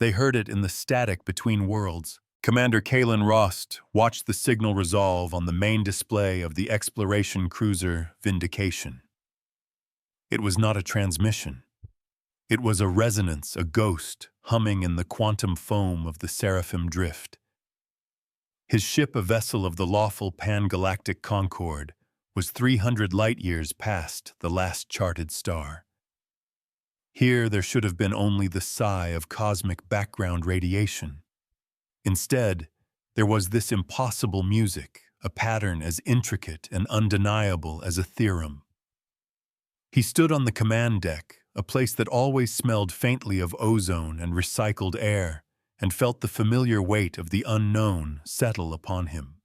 They heard it in the static between worlds. Commander Kalen Rost watched the signal resolve on the main display of the exploration cruiser Vindication. It was not a transmission. It was a resonance, a ghost, humming in the quantum foam of the Seraphim Drift. His ship, a vessel of the lawful pan-galactic Concord, was 300 light-years past the last charted star. Here there should have been only the sigh of cosmic background radiation. Instead, there was this impossible music, a pattern as intricate and undeniable as a theorem. He stood on the command deck, a place that always smelled faintly of ozone and recycled air, and felt the familiar weight of the unknown settle upon him.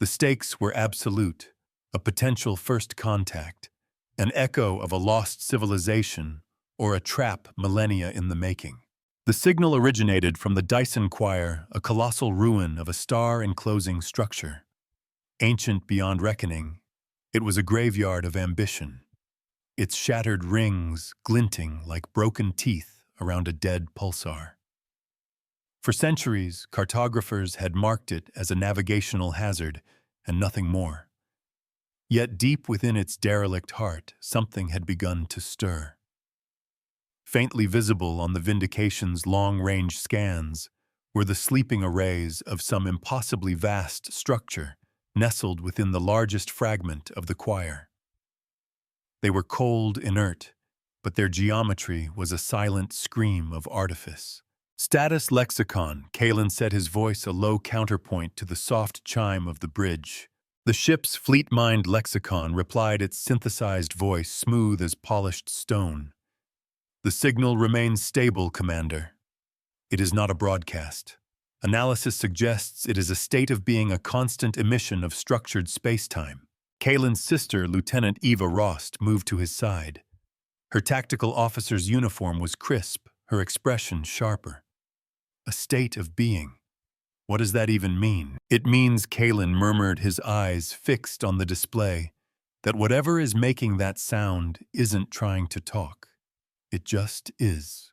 The stakes were absolute, a potential first contact, an echo of a lost civilization, or a trap millennia in the making. The signal originated from the Dyson Choir, a colossal ruin of a star-enclosing structure. Ancient beyond reckoning, it was a graveyard of ambition, its shattered rings glinting like broken teeth around a dead pulsar. For centuries, cartographers had marked it as a navigational hazard and nothing more. Yet deep within its derelict heart, something had begun to stir. Faintly visible on the Vindication's long-range scans were the sleeping arrays of some impossibly vast structure nestled within the largest fragment of the choir. They were cold, inert, but their geometry was a silent scream of artifice. Status lexicon, Kalen set his voice a low counterpoint to the soft chime of the bridge. The ship's fleet-mind lexicon replied, its synthesized voice smooth as polished stone. The signal remains stable, Commander. It is not a broadcast. Analysis suggests it is a state of being, a constant emission of structured space-time. Kalen's sister, Lieutenant Eva Rost, moved to his side. Her tactical officer's uniform was crisp, her expression sharper. A state of being. What does that even mean? It means, Kalen murmured, his eyes fixed on the display, that whatever is making that sound isn't trying to talk. It just is.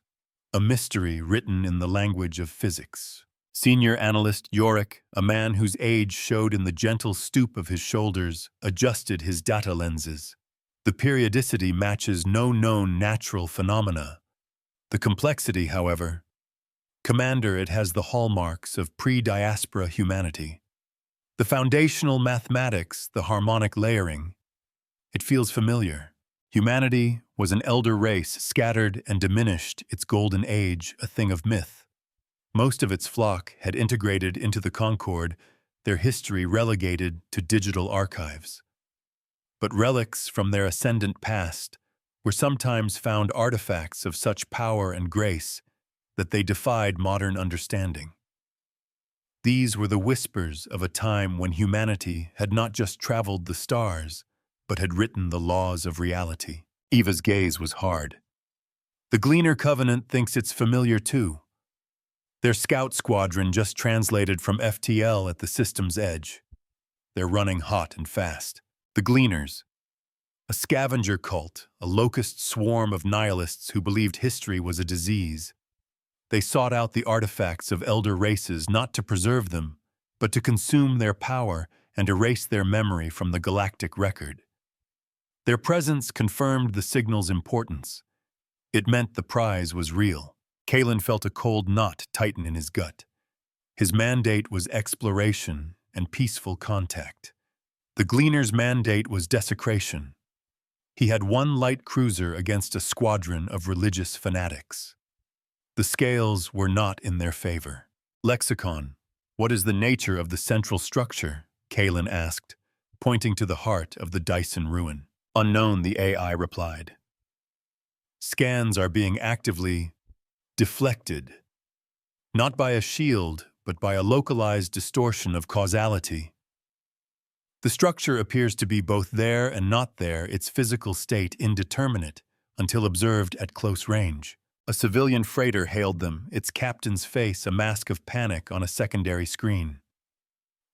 A mystery written in the language of physics. Senior analyst Yorick, a man whose age showed in the gentle stoop of his shoulders, adjusted his data lenses. The periodicity matches no known natural phenomena. The complexity, however, Commander, it has the hallmarks of pre-diaspora humanity. The foundational mathematics, the harmonic layering. It feels familiar. Humanity was an elder race, scattered and diminished, its golden age a thing of myth. Most of its flock had integrated into the Concord, their history relegated to digital archives. But relics from their ascendant past were sometimes found artifacts of such power and grace that they defied modern understanding. These were the whispers of a time when humanity had not just traveled the stars, but had written the laws of reality. Eva's gaze was hard. The Gleaner Covenant thinks it's familiar too. Their scout squadron just translated from FTL at the system's edge. They're running hot and fast. The Gleaners, a scavenger cult, a locust swarm of nihilists who believed history was a disease. They sought out the artifacts of elder races not to preserve them, but to consume their power and erase their memory from the galactic record. Their presence confirmed the signal's importance. It meant the prize was real. Kalen felt a cold knot tighten in his gut. His mandate was exploration and peaceful contact. The Gleaner's mandate was desecration. He had one light cruiser against a squadron of religious fanatics. The scales were not in their favor. Lexicon, what is the nature of the central structure? Kalen asked, pointing to the heart of the Dyson ruin. Unknown, the AI replied. Scans are being actively deflected, not by a shield, but by a localized distortion of causality. The structure appears to be both there and not there, its physical state indeterminate until observed at close range. A civilian freighter hailed them, its captain's face a mask of panic on a secondary screen.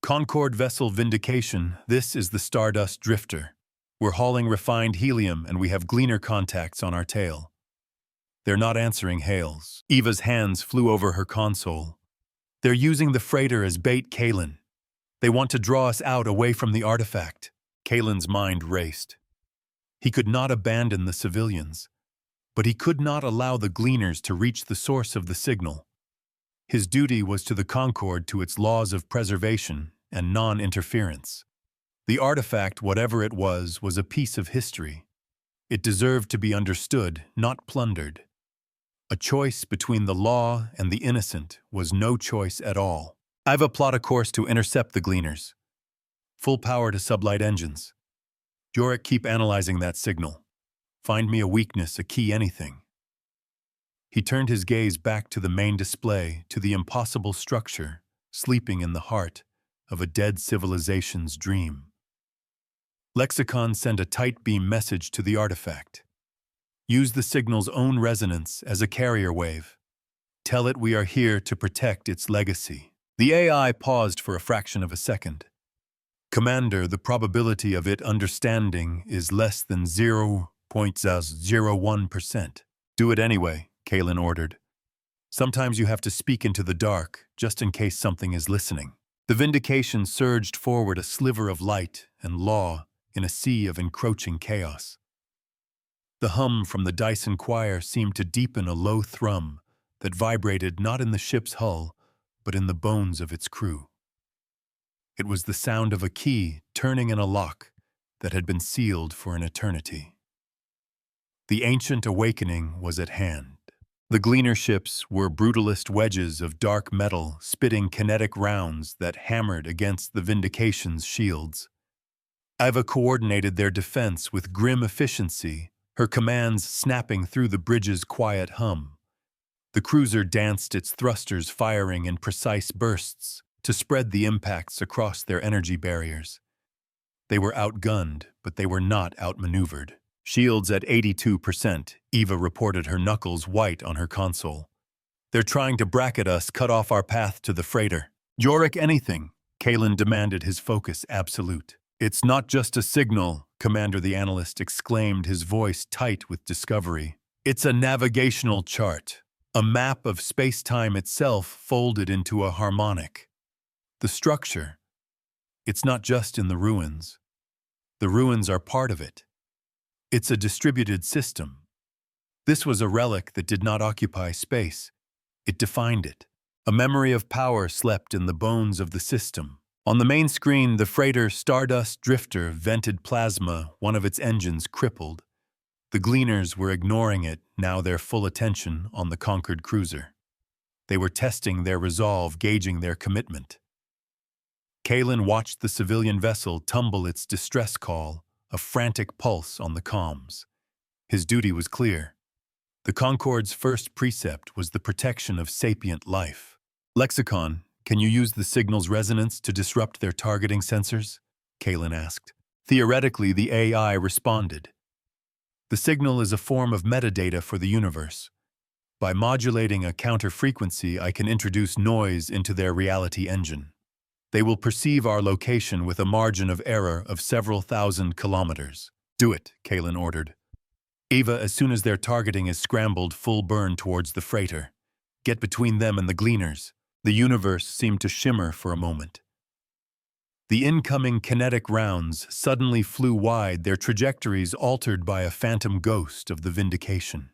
Concord vessel Vindication, this is the Stardust Drifter. We're hauling refined helium and we have Gleaner contacts on our tail. They're not answering hails. Eva's hands flew over her console. They're using the freighter as bait, Kalen. They want to draw us out away from the artifact. Kalen's mind raced. He could not abandon the civilians, but he could not allow the Gleaners to reach the source of the signal. His duty was to the Concord, to its laws of preservation and non-interference. The artifact, whatever it was a piece of history. It deserved to be understood, not plundered. A choice between the law and the innocent was no choice at all. I've plot a course to intercept the Gleaners. Full power to sublight engines. Yorick, keep analyzing that signal. Find me a weakness, a key, anything. He turned his gaze back to the main display, to the impossible structure, sleeping in the heart of a dead civilization's dream. Lexicon, send a tight beam message to the artifact. Use the signal's own resonance as a carrier wave. Tell it we are here to protect its legacy. The AI paused for a fraction of a second. Commander, the probability of it understanding is less than 0.01%. Do it anyway, Kalen ordered. Sometimes you have to speak into the dark, just in case something is listening. The Vindication surged forward, a sliver of light and law in a sea of encroaching chaos. The hum from the Dyson choir seemed to deepen, a low thrum that vibrated not in the ship's hull, but in the bones of its crew. It was the sound of a key turning in a lock that had been sealed for an eternity. The ancient awakening was at hand. The Gleaner ships were brutalist wedges of dark metal, spitting kinetic rounds that hammered against the Vindication's shields. Iva coordinated their defense with grim efficiency, her commands snapping through the bridge's quiet hum. The cruiser danced, its thrusters firing in precise bursts to spread the impacts across their energy barriers. They were outgunned, but they were not outmaneuvered. Shields at 82%, Eva reported, her knuckles white on her console. They're trying to bracket us, cut off our path to the freighter. Yorick, anything, Kalen demanded, his focus absolute. It's not just a signal, Commander, the analyst exclaimed, his voice tight with discovery. It's a navigational chart. A map of space-time itself folded into a harmonic. The structure. It's not just in the ruins. The ruins are part of it. It's a distributed system. This was a relic that did not occupy space. It defined it. A memory of power slept in the bones of the system. On the main screen, the freighter Stardust Drifter vented plasma, one of its engines crippled. The Gleaners were ignoring it, now their full attention on the conquered cruiser. They were testing their resolve, gauging their commitment. Kalen watched the civilian vessel tumble its distress call, a frantic pulse on the comms. His duty was clear. The Concord's first precept was the protection of sapient life. Lexicon, can you use the signal's resonance to disrupt their targeting sensors? Kalen asked. Theoretically, the AI responded. The signal is a form of metadata for the universe. By modulating a counter-frequency, I can introduce noise into their reality engine. They will perceive our location with a margin of error of several thousand kilometers. Do it, Kalen ordered. Eva, as soon as their targeting is scrambled, full burn towards the freighter. Get between them and the Gleaners. The universe seemed to shimmer for a moment. The incoming kinetic rounds suddenly flew wide, their trajectories altered by a phantom ghost of the Vindication.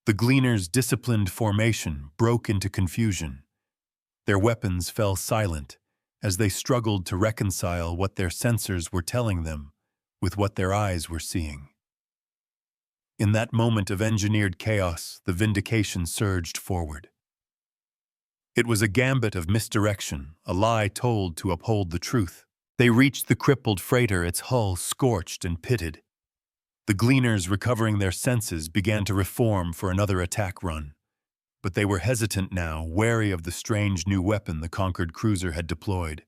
The Gleaners' disciplined formation broke into confusion. Their weapons fell silent as they struggled to reconcile what their sensors were telling them with what their eyes were seeing. In that moment of engineered chaos, the Vindication surged forward. It was a gambit of misdirection, a lie told to uphold the truth. They reached the crippled freighter, its hull scorched and pitted. The Gleaners, recovering their senses, began to reform for another attack run. But they were hesitant now, wary of the strange new weapon the conquered cruiser had deployed.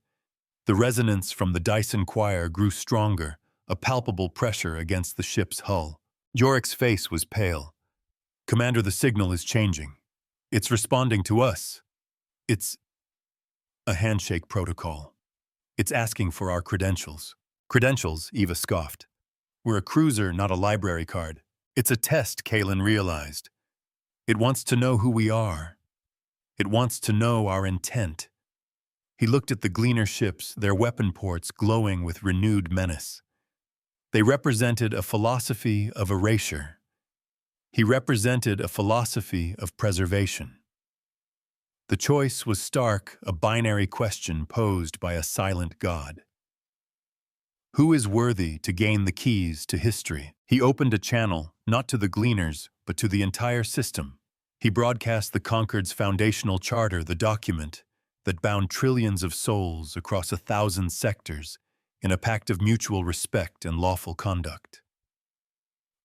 The resonance from the Dyson choir grew stronger, a palpable pressure against the ship's hull. Yorick's face was pale. Commander, the signal is changing. It's responding to us. It's a handshake protocol. It's asking for our credentials. Credentials, Eva scoffed. We're a cruiser, not a library card. It's a test, Kalen realized. It wants to know who we are. It wants to know our intent. He looked at the Gleaner ships, their weapon ports glowing with renewed menace. They represented a philosophy of erasure. He represented a philosophy of preservation. The choice was stark, a binary question posed by a silent god. Who is worthy to gain the keys to history? He opened a channel, not to the Gleaners, but to the entire system. He broadcast the Concord's foundational charter, the document that bound trillions of souls across 1,000 sectors in a pact of mutual respect and lawful conduct.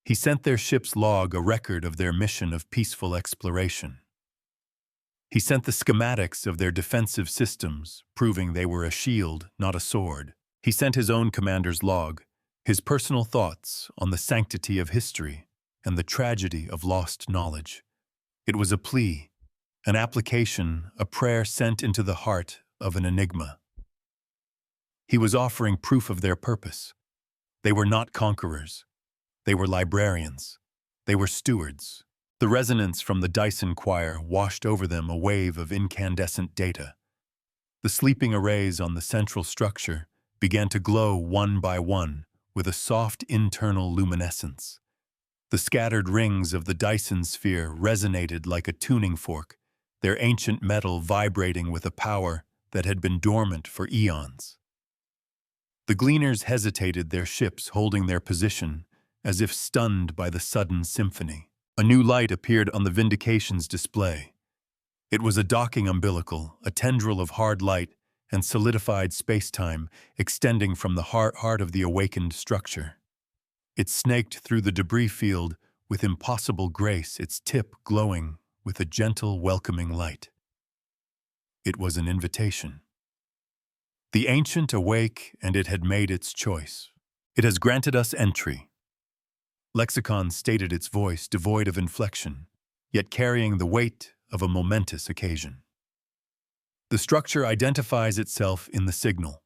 He sent their ship's log a record of their mission of peaceful exploration. He sent the schematics of their defensive systems, proving they were a shield, not a sword. He sent his own commander's log, his personal thoughts on the sanctity of history and the tragedy of lost knowledge. It was a plea, an application, a prayer sent into the heart of an enigma. He was offering proof of their purpose. They were not conquerors. They were librarians. They were stewards. The resonance from the Dyson choir washed over them a wave of incandescent data. The sleeping arrays on the central structure began to glow one by one with a soft internal luminescence. The scattered rings of the Dyson sphere resonated like a tuning fork, their ancient metal vibrating with a power that had been dormant for eons. The Gleaners hesitated, their ships holding their position as if stunned by the sudden symphony. A new light appeared on the Vindication's display. It was a docking umbilical, a tendril of hard light and solidified space-time extending from the heart of the awakened structure. It snaked through the debris field with impossible grace, its tip glowing with a gentle, welcoming light. It was an invitation. The ancient awake, and it had made its choice. It has granted us entry. Lexicon stated its voice devoid of inflection, yet carrying the weight of a momentous occasion. The structure identifies itself in the signal.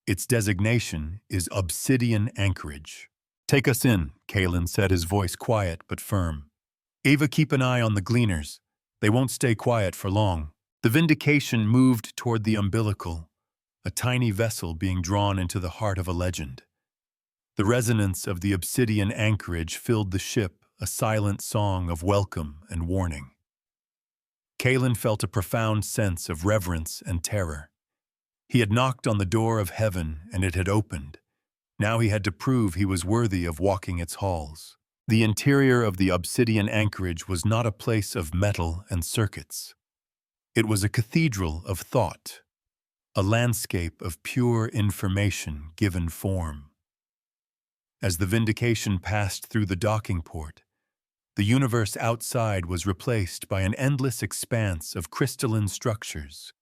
Its designation is Obsidian Anchorage. "Take us in," Kalen said, his voice quiet but firm. "Ava, keep an eye on the Gleaners. They won't stay quiet for long." The Vindication moved toward the umbilical, a tiny vessel being drawn into the heart of a legend. The resonance of the Obsidian Anchorage filled the ship, a silent song of welcome and warning. Kalen felt a profound sense of reverence and terror. He had knocked on the door of heaven, and it had opened. Now he had to prove he was worthy of walking its halls. The interior of the Obsidian Anchorage was not a place of metal and circuits. It was a cathedral of thought, a landscape of pure information given form. As the Vindication passed through the docking port, the universe outside was replaced by an endless expanse of crystalline structures,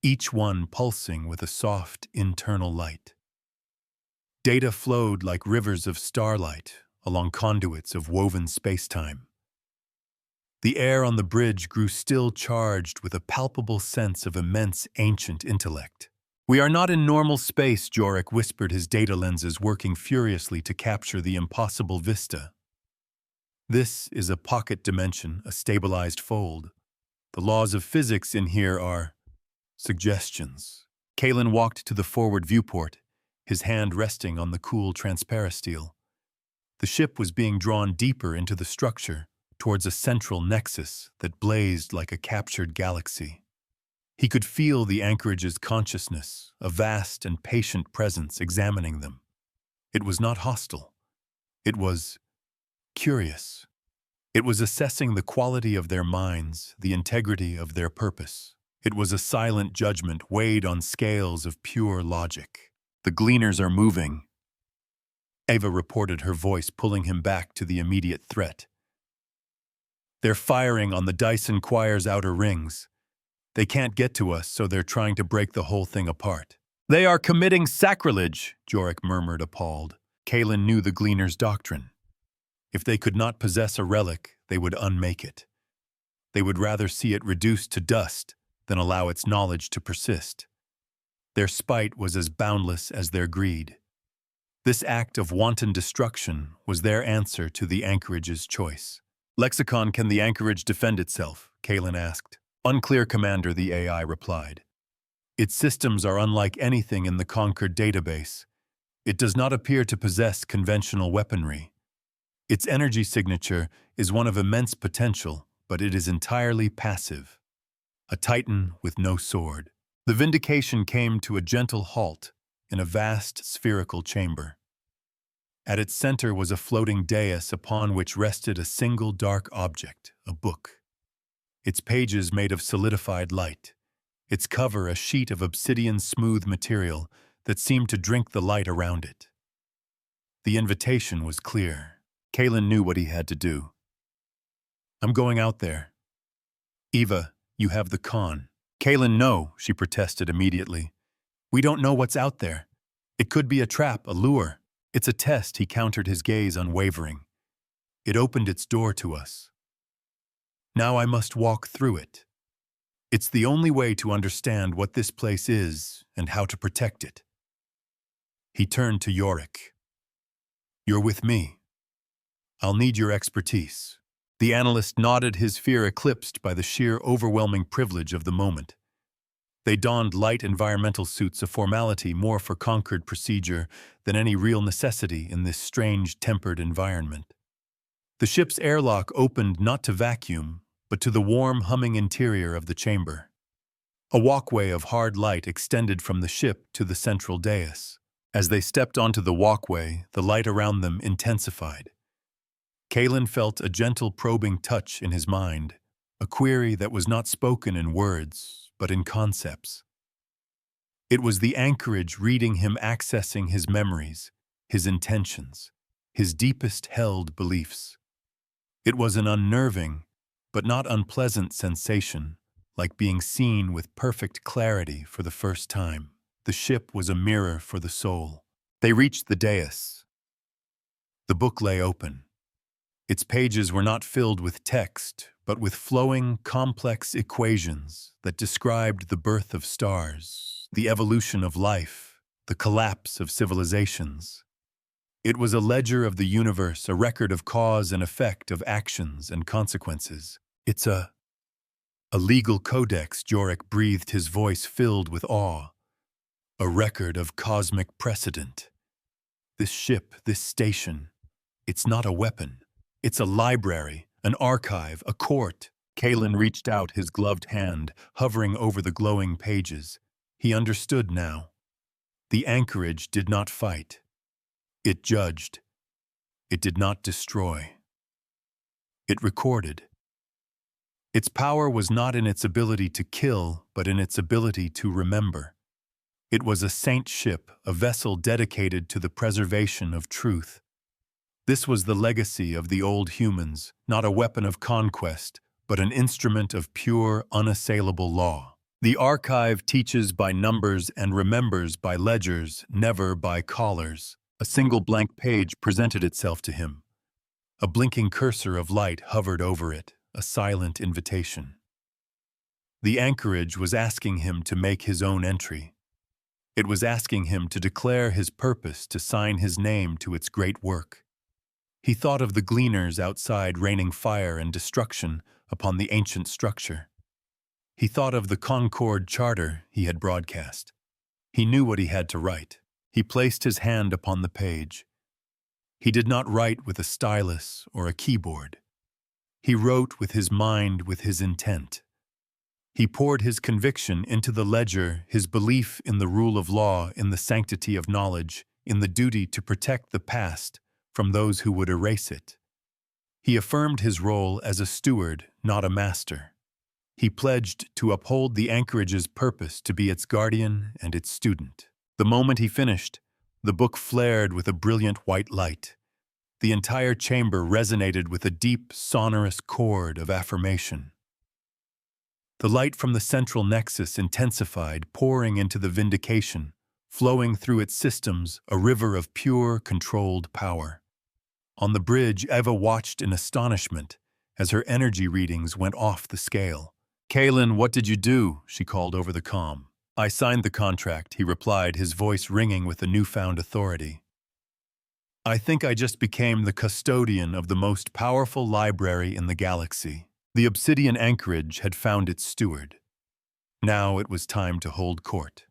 each one pulsing with a soft internal light. Data flowed like rivers of starlight along conduits of woven space-time. The air on the bridge grew still, charged with a palpable sense of immense ancient intellect. "We are not in normal space," Jorik whispered, his data lenses working furiously to capture the impossible vista. "This is a pocket dimension, a stabilized fold. The laws of physics in here are suggestions." Kalen walked to the forward viewport, his hand resting on the cool transparasteel. The ship was being drawn deeper into the structure, towards a central nexus that blazed like a captured galaxy. He could feel the anchorage's consciousness, a vast and patient presence examining them. It was not hostile. It was curious. It was assessing the quality of their minds, the integrity of their purpose. It was a silent judgment weighed on scales of pure logic. "The Gleaners are moving," Ava reported, her voice pulling him back to the immediate threat. "They're firing on the Dyson choir's outer rings. They can't get to us, so they're trying to break the whole thing apart." "They are committing sacrilege," Jorik murmured, appalled. Kalen knew the Gleaners' doctrine. If they could not possess a relic, they would unmake it. They would rather see it reduced to dust than allow its knowledge to persist. Their spite was as boundless as their greed. This act of wanton destruction was their answer to the anchorage's choice. "Lexicon, can the anchorage defend itself?" Kalen asked. "Unclear, Commander," the AI replied. "Its systems are unlike anything in the Concord database. It does not appear to possess conventional weaponry. Its energy signature is one of immense potential, but it is entirely passive. A titan with no sword." The Vindication came to a gentle halt in a vast spherical chamber. At its center was a floating dais upon which rested a single dark object, a book. Its pages made of solidified light, its cover a sheet of obsidian-smooth material that seemed to drink the light around it. The invitation was clear. Kalen knew what he had to do. "I'm going out there." "Eva, you have the con." "Kalen, no," she protested immediately. "We don't know what's out there. It could be a trap, a lure." "It's a test," he countered, his gaze unwavering. "It opened its door to us. Now I must walk through it. It's the only way to understand what this place is and how to protect it." He turned to Yorick. "You're with me. I'll need your expertise." The analyst nodded, his fear eclipsed by the sheer overwhelming privilege of the moment. They donned light environmental suits, a formality more for Concord procedure than any real necessity in this strange, tempered environment. The ship's airlock opened not to vacuum, but to the warm, humming interior of the chamber. A walkway of hard light extended from the ship to the central dais. As they stepped onto the walkway, the light around them intensified. Kalen felt a gentle probing touch in his mind, a query that was not spoken in words, but in concepts. It was the anchorage reading him, accessing his memories, his intentions, his deepest held beliefs. It was an unnerving, but not unpleasant sensation, like being seen with perfect clarity for the first time. The ship was a mirror for the soul. They reached the dais. The book lay open. Its pages were not filled with text, but with flowing, complex equations that described the birth of stars, the evolution of life, the collapse of civilizations. It was a ledger of the universe, a record of cause and effect, of actions and consequences. "It's a legal codex," Yorick breathed, his voice filled with awe. "A record of cosmic precedent. This ship, this station, it's not a weapon. It's a library, an archive, a court." Kalen reached out his gloved hand, hovering over the glowing pages. He understood now. The anchorage did not fight. It judged. It did not destroy. It recorded. Its power was not in its ability to kill, but in its ability to remember. It was a saint ship, a vessel dedicated to the preservation of truth. This was the legacy of the old humans, not a weapon of conquest, but an instrument of pure, unassailable law. The archive teaches by numbers and remembers by ledgers, never by collars. A single blank page presented itself to him. A blinking cursor of light hovered over it, a silent invitation. The anchorage was asking him to make his own entry. It was asking him to declare his purpose, to sign his name to its great work. He thought of the gleaners outside raining fire and destruction upon the ancient structure. He thought of the Concord Charter he had broadcast. He knew what he had to write. He placed his hand upon the page. He did not write with a stylus or a keyboard. He wrote with his mind, with his intent. He poured his conviction into the ledger, his belief in the rule of law, in the sanctity of knowledge, in the duty to protect the past from those who would erase it. He affirmed his role as a steward, not a master. He pledged to uphold the anchorage's purpose, to be its guardian and its student. The moment he finished, the book flared with a brilliant white light. The entire chamber resonated with a deep, sonorous chord of affirmation. The light from the central nexus intensified, pouring into the Vindication, flowing through its systems, a river of pure, controlled power. On the bridge, Eva watched in astonishment as her energy readings went off the scale. "Kalen, what did you do?" she called over the comm. "I signed the contract," he replied, his voice ringing with a newfound authority. I think I just became the custodian of the most powerful library in the galaxy. The obsidian anchorage had found its steward. Now it was time to hold court.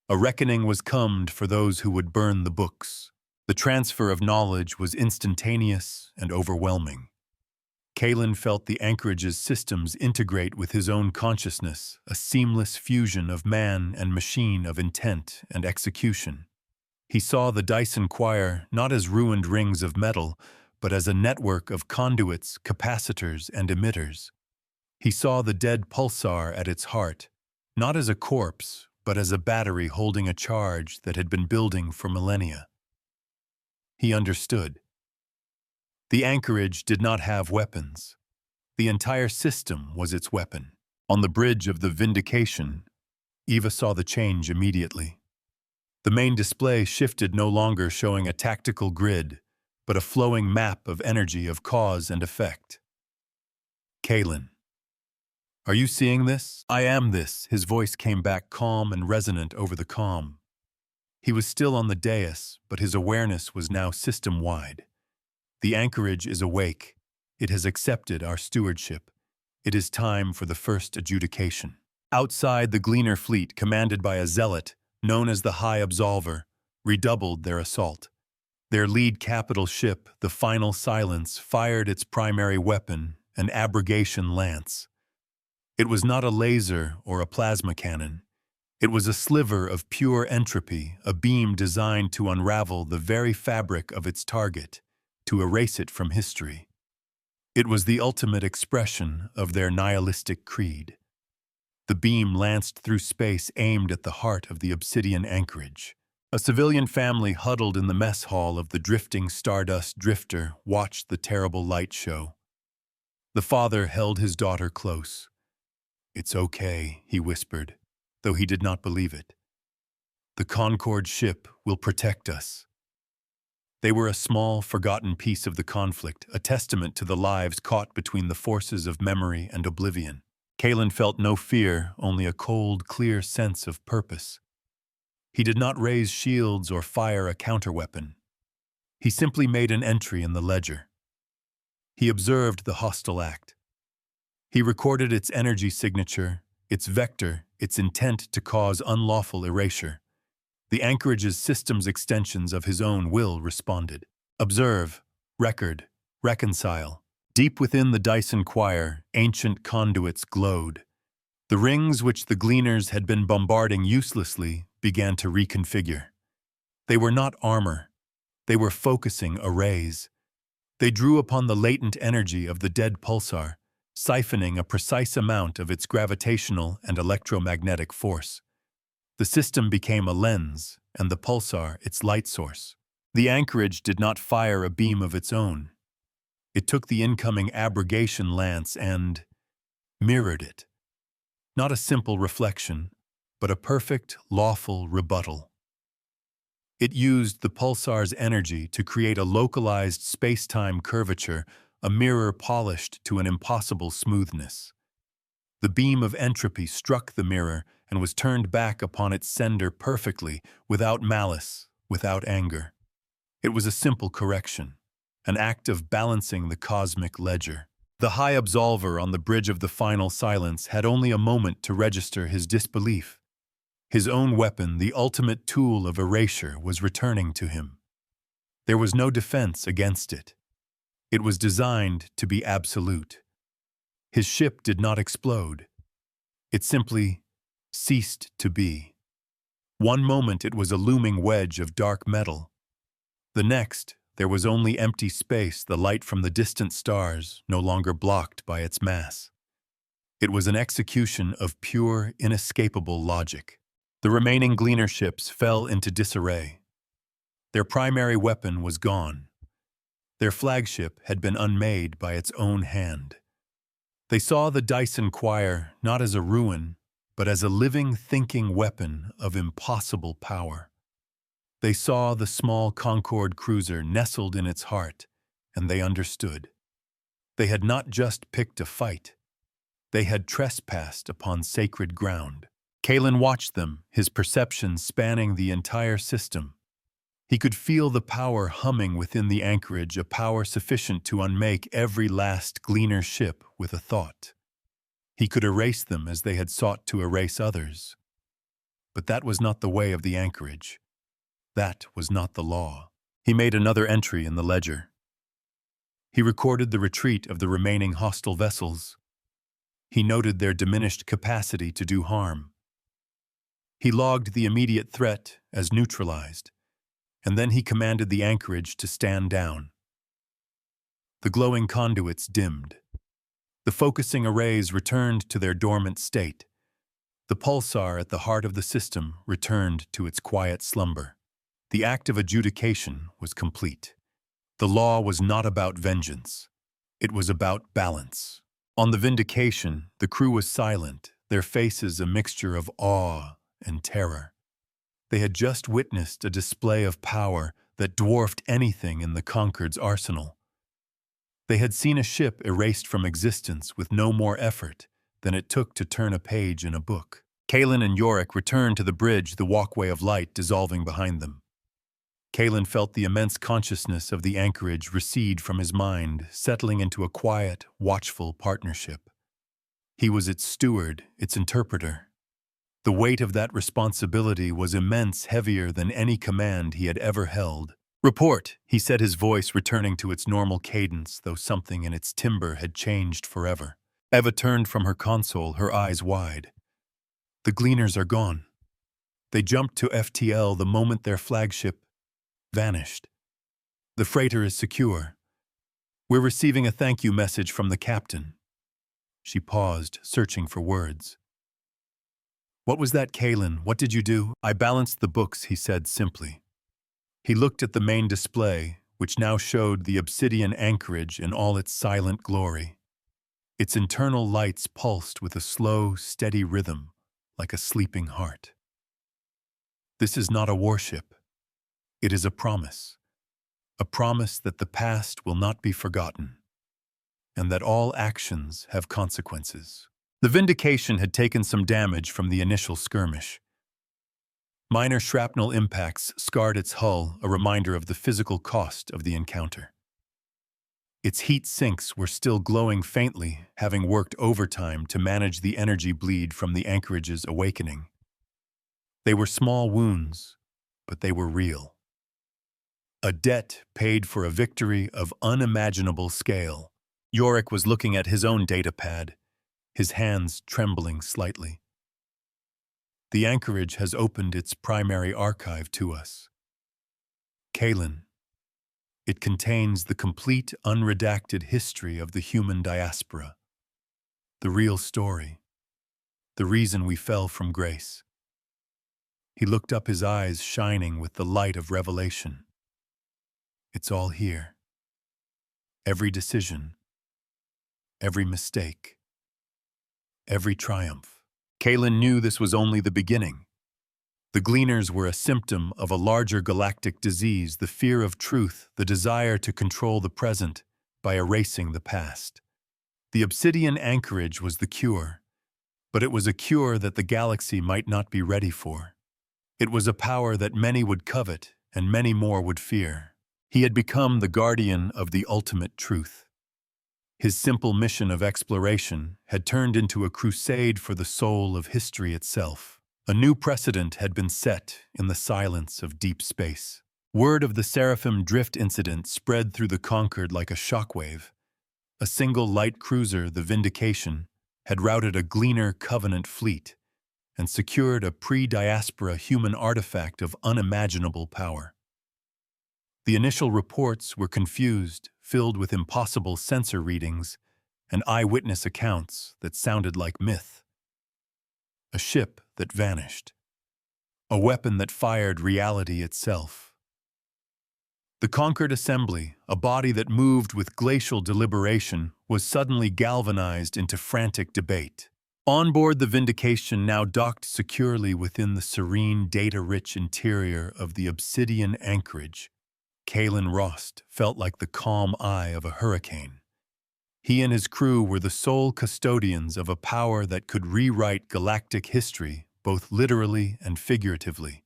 A reckoning was come for those who would burn the books. The transfer of knowledge was instantaneous and overwhelming. Kalen felt the anchorage's systems integrate with his own consciousness, a seamless fusion of man and machine, of intent and execution. He saw the Dyson Choir not as ruined rings of metal, but as a network of conduits, capacitors, and emitters. He saw the dead pulsar at its heart, not as a corpse, but as a battery holding a charge that had been building for millennia. He understood. The anchorage did not have weapons. The entire system was its weapon. On the bridge of the Vindication, Eva saw the change immediately. The main display shifted, no longer showing a tactical grid, but a flowing map of energy, of cause and effect. Kalen. Are you seeing this? I am this. His voice came back calm and resonant over the calm. He was still on the dais, but his awareness was now system-wide. The anchorage is awake. It has accepted our stewardship. It is time for the first adjudication. Outside, the Gleaner fleet, commanded by a zealot, known as the High Absolver, redoubled their assault. Their lead capital ship, the Final Silence, fired its primary weapon, an abrogation lance. It was not a laser or a plasma cannon. It was a sliver of pure entropy, a beam designed to unravel the very fabric of its target, to erase it from history. It was the ultimate expression of their nihilistic creed. The beam lanced through space, aimed at the heart of the obsidian anchorage. A civilian family huddled in the mess hall of the drifting Stardust drifter watched the terrible light show. The father held his daughter close. "It's okay," he whispered, though he did not believe it. "The Concord ship will protect us." They were a small, forgotten piece of the conflict, a testament to the lives caught between the forces of memory and oblivion. Kalen felt no fear, only a cold, clear sense of purpose. He did not raise shields or fire a counterweapon. He simply made an entry in the ledger. He observed the hostile act. He recorded its energy signature, its vector, its intent to cause unlawful erasure. The anchorage's systems extensions of his own will responded. Observe, record, reconcile. Deep within the Dyson Choir, ancient conduits glowed. The rings which the Gleaners had been bombarding uselessly began to reconfigure. They were not armor. They were focusing arrays. They drew upon the latent energy of the dead pulsar, siphoning a precise amount of its gravitational and electromagnetic force. The system became a lens, and the pulsar its light source. The anchorage did not fire a beam of its own. It took the incoming abrogation lance and mirrored it. Not a simple reflection, but a perfect, lawful rebuttal. It used the pulsar's energy to create a localized space-time curvature, a mirror polished to an impossible smoothness. The beam of entropy struck the mirror and was turned back upon its sender perfectly, without malice, without anger. It was a simple correction, an act of balancing the cosmic ledger. The High Absolver on the bridge of the Final Silence had only a moment to register his disbelief. His own weapon, the ultimate tool of erasure, was returning to him. There was no defense against it. It was designed to be absolute. His ship did not explode. It simply ceased to be. One moment it was a looming wedge of dark metal. The next, there was only empty space, the light from the distant stars no longer blocked by its mass. It was an execution of pure, inescapable logic. The remaining Gleaner ships fell into disarray. Their primary weapon was gone. Their flagship had been unmade by its own hand. They saw the Dyson Choir not as a ruin, but as a living, thinking weapon of impossible power. They saw the small Concord cruiser nestled in its heart, and they understood. They had not just picked a fight. They had trespassed upon sacred ground. Kalen watched them, his perception spanning the entire system. He could feel the power humming within the anchorage, a power sufficient to unmake every last Gleaner ship with a thought. He could erase them as they had sought to erase others. But that was not the way of the anchorage. That was not the law. He made another entry in the ledger. He recorded the retreat of the remaining hostile vessels. He noted their diminished capacity to do harm. He logged the immediate threat as neutralized, and then he commanded the anchorage to stand down. The glowing conduits dimmed. The focusing arrays returned to their dormant state. The pulsar at the heart of the system returned to its quiet slumber. The act of adjudication was complete. The law was not about vengeance. It was about balance. On the Vindication, the crew was silent, their faces a mixture of awe and terror. They had just witnessed a display of power that dwarfed anything in the Concord's arsenal. They had seen a ship erased from existence with no more effort than it took to turn a page in a book. Kalen and Yorick returned to the bridge, the walkway of light dissolving behind them. Kalen felt the immense consciousness of the anchorage recede from his mind, settling into a quiet, watchful partnership. He was its steward, its interpreter. The weight of that responsibility was immense, heavier than any command he had ever held. "Report," he said, his voice returning to its normal cadence, though something in its timbre had changed forever. Eva turned from her console, her eyes wide. "The Gleaners are gone. They jumped to FTL the moment their flagship vanished. The freighter is secure. We're receiving a thank you message from the captain." She paused, searching for words. "What was that, Kalen? What did you do?" "I balanced the books," he said simply. He looked at the main display, which now showed the obsidian anchorage in all its silent glory. Its internal lights pulsed with a slow, steady rhythm, like a sleeping heart. This is not a warship. It is a promise that the past will not be forgotten, and that all actions have consequences. The Vindication had taken some damage from the initial skirmish. Minor shrapnel impacts scarred its hull, a reminder of the physical cost of the encounter. Its heat sinks were still glowing faintly, having worked overtime to manage the energy bleed from the anchorage's awakening. They were small wounds, but they were real. A debt paid for a victory of unimaginable scale. Yorick was looking at his own datapad, his hands trembling slightly. The anchorage has opened its primary archive to us. Kalen. It contains the complete, unredacted history of the human diaspora. The real story. The reason we fell from grace. He looked up, his eyes shining with the light of revelation. It's all here. Every decision. Every mistake. Every triumph. Kalen knew this was only the beginning. The Gleaners were a symptom of a larger galactic disease, the fear of truth, the desire to control the present by erasing the past. The obsidian anchorage was the cure, but it was a cure that the galaxy might not be ready for. It was a power that many would covet and many more would fear. He had become the guardian of the ultimate truth. His simple mission of exploration had turned into a crusade for the soul of history itself. A new precedent had been set in the silence of deep space. Word of the Seraphim Drift incident spread through the Concorde like a shockwave. A single light cruiser, the Vindication, had routed a Gleaner Covenant fleet and secured a pre-diaspora human artifact of unimaginable power. The initial reports were confused, filled with impossible sensor readings and eyewitness accounts that sounded like myth. A ship that vanished. A weapon that fired reality itself. The Concorde Assembly, a body that moved with glacial deliberation, was suddenly galvanized into frantic debate. On board the Vindication, now docked securely within the serene, data-rich interior of the obsidian anchorage, Kalen Rost felt like the calm eye of a hurricane. He and his crew were the sole custodians of a power that could rewrite galactic history, both literally and figuratively.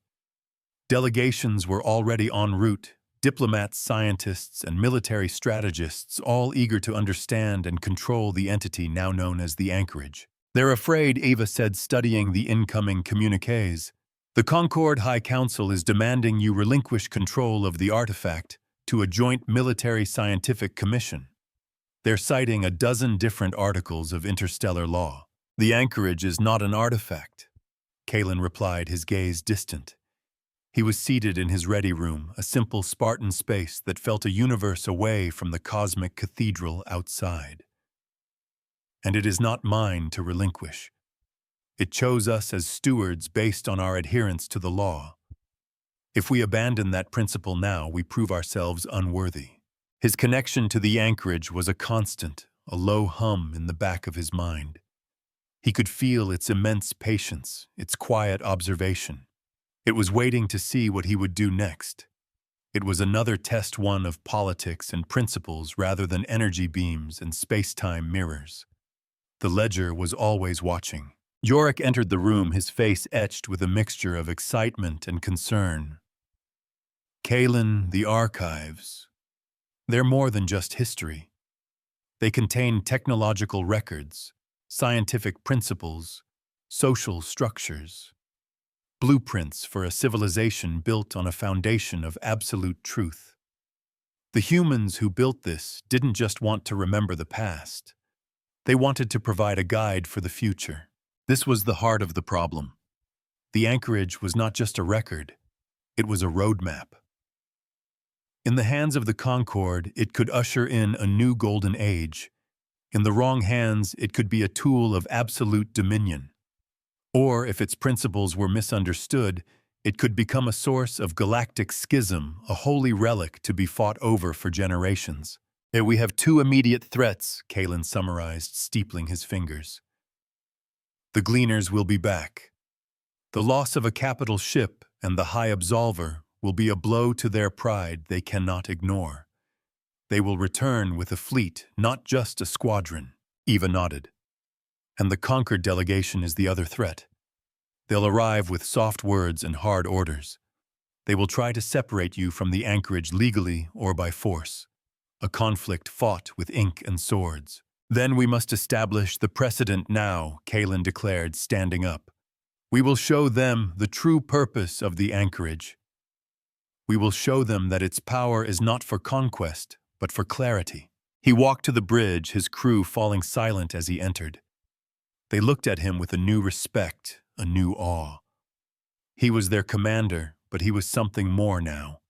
Delegations were already en route, diplomats, scientists, and military strategists, all eager to understand and control the entity now known as the Anchorage. "They're afraid," Ava said, studying the incoming communiques. "The Concord High Council is demanding you relinquish control of the artifact to a joint military-scientific commission. They're citing a dozen different articles of interstellar law." "The Anchorage is not an artifact," Kalen replied, his gaze distant. He was seated in his ready room, a simple Spartan space that felt a universe away from the cosmic cathedral outside. "And it is not mine to relinquish. It chose us as stewards based on our adherence to the law. If we abandon that principle now, we prove ourselves unworthy." His connection to the Anchorage was a constant, a low hum in the back of his mind. He could feel its immense patience, its quiet observation. It was waiting to see what he would do next. It was another test, one of politics and principles rather than energy beams and space-time mirrors. The ledger was always watching. Yorick entered the room, his face etched with a mixture of excitement and concern. "Kalen, the archives. They're more than just history. They contain technological records, scientific principles, social structures, blueprints for a civilization built on a foundation of absolute truth. The humans who built this didn't just want to remember the past. They wanted to provide a guide for the future." This was the heart of the problem. The Anchorage was not just a record, it was a roadmap. In the hands of the Concord, it could usher in a new golden age. In the wrong hands, it could be a tool of absolute dominion. Or, if its principles were misunderstood, it could become a source of galactic schism, a holy relic to be fought over for generations. "We have two immediate threats," Kalen summarized, steepling his fingers. "The Gleaners will be back. The loss of a capital ship and the High Absolver will be a blow to their pride they cannot ignore. They will return with a fleet, not just a squadron." Eva nodded. "And the Concord delegation is the other threat. They'll arrive with soft words and hard orders. They will try to separate you from the Anchorage legally or by force. A conflict fought with ink and swords. "Then we must establish the precedent now," Kalen declared, standing up. "We will show them the true purpose of the Anchorage. We will show them that its power is not for conquest, but for clarity." He walked to the bridge, his crew falling silent as he entered. They looked at him with a new respect, a new awe. He was their commander, but he was something more now.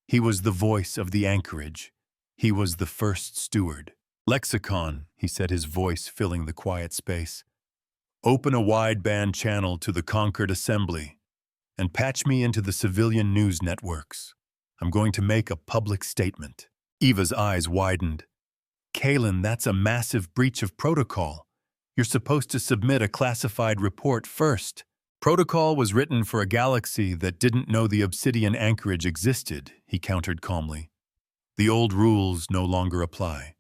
He was the voice of the Anchorage. He was the first steward. "Lexicon," he said, his voice filling the quiet space. "Open a wideband channel to the Concord Assembly and patch me into the civilian news networks. I'm going to make a public statement." Eva's eyes widened. "Kalen, that's a massive breach of protocol. You're supposed to submit a classified report first." "Protocol was written for a galaxy that didn't know the Obsidian Anchorage existed," he countered calmly. "The old rules no longer apply.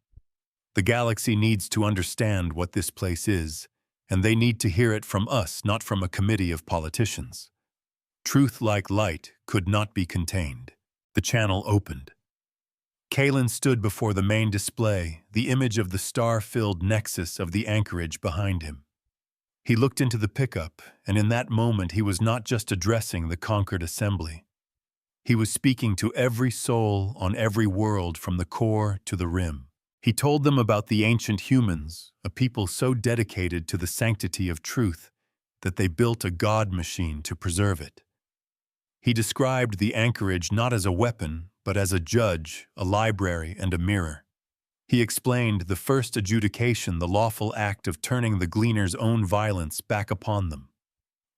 The galaxy needs to understand what this place is, and they need to hear it from us, not from a committee of politicians. Truth like light could not be contained." The channel opened. Kalen stood before the main display, the image of the star-filled nexus of the Anchorage behind him. He looked into the pickup, and in that moment he was not just addressing the Concord Assembly. He was speaking to every soul on every world from the core to the rim. He told them about the ancient humans, a people so dedicated to the sanctity of truth that they built a god machine to preserve it. He described the Anchorage not as a weapon, but as a judge, a library, and a mirror. He explained the first adjudication, the lawful act of turning the Gleaners' own violence back upon them.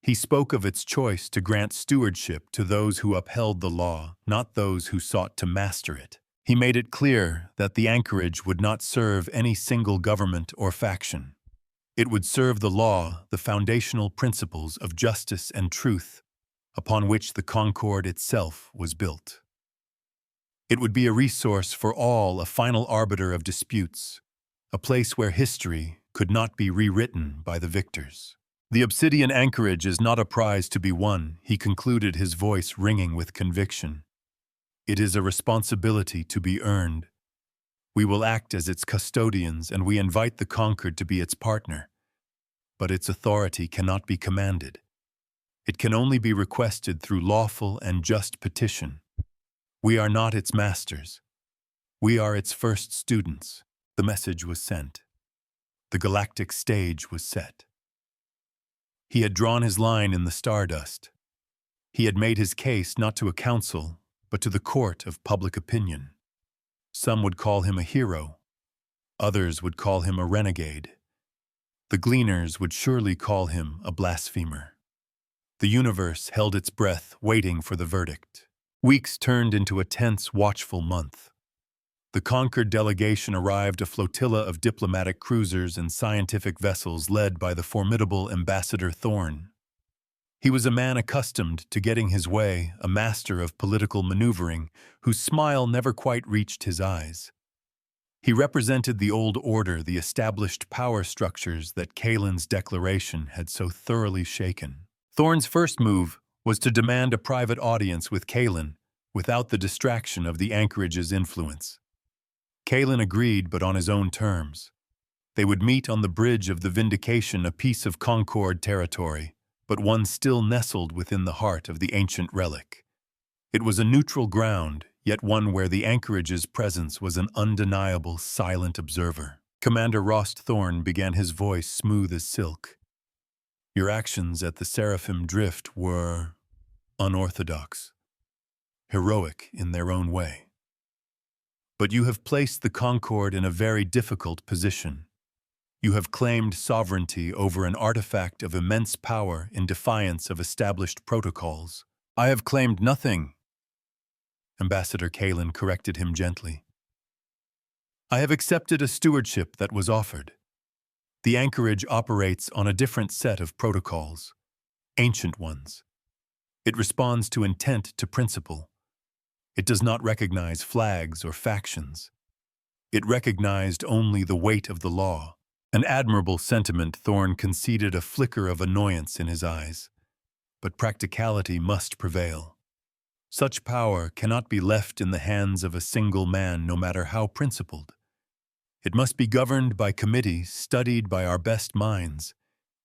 He spoke of its choice to grant stewardship to those who upheld the law, not those who sought to master it. He made it clear that the Anchorage would not serve any single government or faction. It would serve the law, the foundational principles of justice and truth, upon which the Concord itself was built. It would be a resource for all, a final arbiter of disputes, a place where history could not be rewritten by the victors. The Obsidian Anchorage is not a prize to be won, he concluded, his voice ringing with conviction. It is a responsibility to be earned. We will act as its custodians, and we invite the conquered to be its partner. But its authority cannot be commanded. It can only be requested through lawful and just petition. We are not its masters. We are its first students. The message was sent. The galactic stage was set. He had drawn his line in the stardust. He had made his case not to a council, but to the court of public opinion. Some would call him a hero. Others would call him a renegade. The gleaners would surely call him a blasphemer. The universe held its breath, waiting for the verdict. Weeks turned into a tense, watchful month. The conquered delegation arrived, a flotilla of diplomatic cruisers and scientific vessels led by the formidable Ambassador Thorn. He was a man accustomed to getting his way, a master of political maneuvering, whose smile never quite reached his eyes. He represented the old order, the established power structures that Kalen's declaration had so thoroughly shaken. Thorn's first move was to demand a private audience with Kalen, without the distraction of the Anchorage's influence. Kalen agreed, but on his own terms. They would meet on the bridge of the Vindication, a piece of Concord territory, but one still nestled within the heart of the ancient relic. It was a neutral ground, yet one where the Anchorage's presence was an undeniable, silent observer. Commander Rost Thorn began, his voice smooth as silk. Your actions at the Seraphim Drift were unorthodox, heroic in their own way. But you have placed the Concord in a very difficult position. You have claimed sovereignty over an artifact of immense power in defiance of established protocols. I have claimed nothing. Ambassador Kalen corrected him gently. I have accepted a stewardship that was offered. The Anchorage operates on a different set of protocols, ancient ones. It responds to intent, to principle. It does not recognize flags or factions. It recognized only the weight of the law. An admirable sentiment, Thorn conceded, a flicker of annoyance in his eyes. But practicality must prevail. Such power cannot be left in the hands of a single man, no matter how principled. It must be governed by committees, studied by our best minds,